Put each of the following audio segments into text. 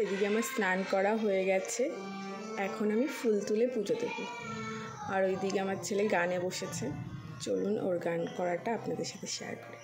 এদিকে আমার স্নান করা হয়ে গেছে, এখন আমি ফুল তুলে পুজো দেব। আর ওইদিকে আমার ছেলে গানে বসেছে, চলুন ওর গান করাটা আপনাদের সাথে শেয়ার করি।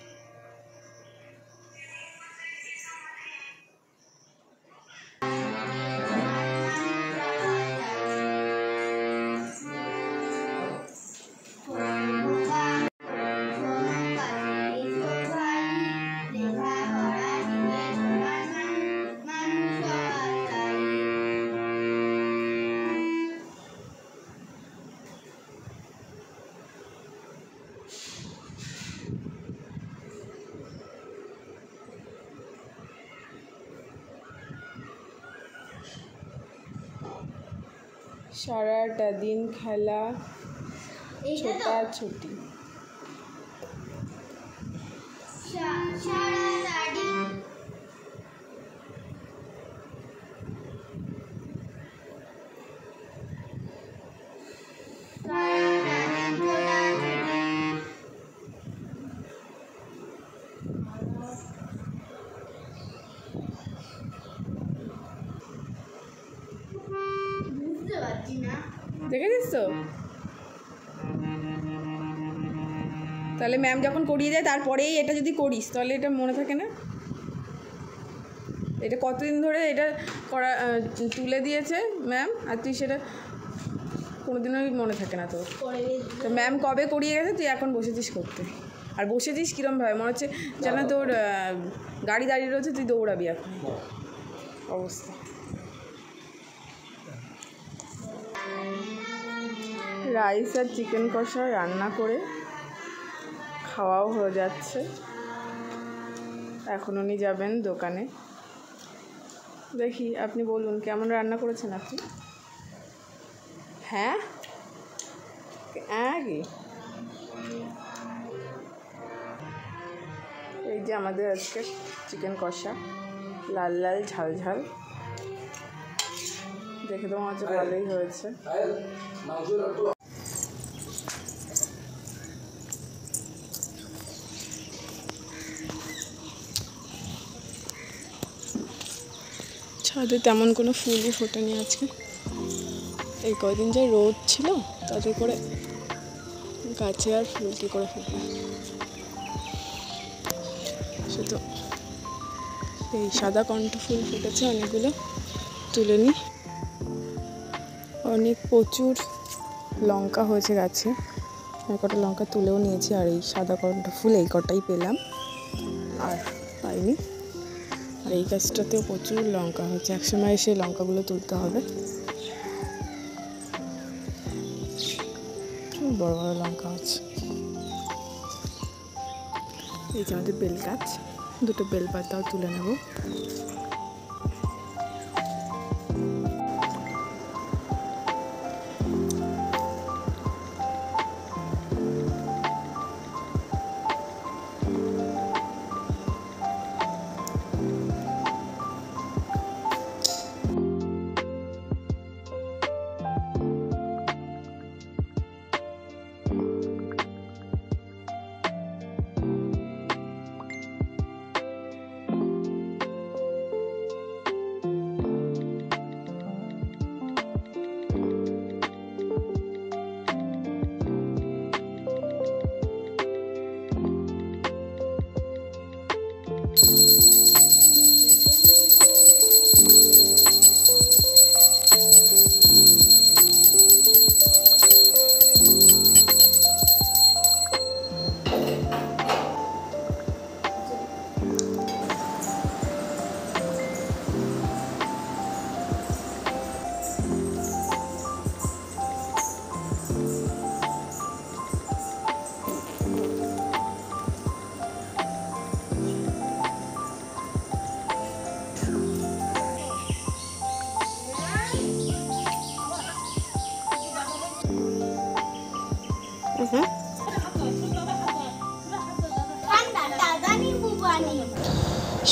সারাটা দিন খেলা ছোটাছুটি, দেখেছিস তো? তাহলে ম্যাম যখন করিয়ে দেয় তারপরেই এটা যদি করিস তাহলে এটা মনে থাকে না। এটা কতদিন ধরে এটা করা তুলে দিয়েছে ম্যাম, আর তুই সেটা কোনোদিনই মনে থাকে না তোর। তো ম্যাম কবে করিয়ে গেছে, তুই এখন বসেছিস করতে। আর বসেছিস কীরমভাবে, মনে হচ্ছে যেন তোর গাড়ি দাঁড়িয়ে রয়েছে, তুই দৌড়াবি এখন অবস্থা। রাইস আর চিকেন কষা রান্না করে খাওয়াও হয়ে যাচ্ছে। এখন উনি যাবেন দোকানে। দেখি আপনি বলুন কেমন রান্না করেছেন আপনি। হ্যাঁ কি এই যে আমাদের আজকে চিকেন কষা, লাল লাল ঝাল ঝাল, দেখে তো মনে হচ্ছে ভালোই হয়েছে। ছাদে তেমন কোনো ফুলই ফোটেনি আজকে, এই কদিন যা রোদ ছিল তাতে করে গাছে আর ফুল কী করে ফুটবে। শুধু এই সাদা কণ্ঠ ফুল ফুটেছে অনেকগুলো, তুলে নিই। অনেক প্রচুর লঙ্কা হয়েছে গাছে, কটা লঙ্কা তুলেও নিয়েছি। আর এই সাদা কণ্ঠ ফুল এই কটাই পেলাম, আর পাইনি। আর এই গাছটাতেও প্রচুর লঙ্কা হচ্ছে, একসময় এসে লঙ্কাগুলো তুলতে হবে। বড় বড় লঙ্কা হচ্ছে। এই যে আমাদের বেল গাছ, দুটো বেল পাতাও তুলে নেব।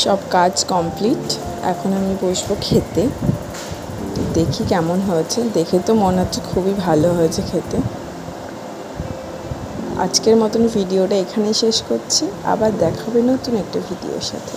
সব কাজ কমপ্লিট, এখন আমি বসবো খেতে। দেখি কেমন হয়েছে, দেখে তো মনে হচ্ছে খুবই ভালো হয়েছে খেতে। আজকের মতন ভিডিওটা এখানেই শেষ করছি, আবার দেখা হবে নতুন একটা ভিডিওর সাথে।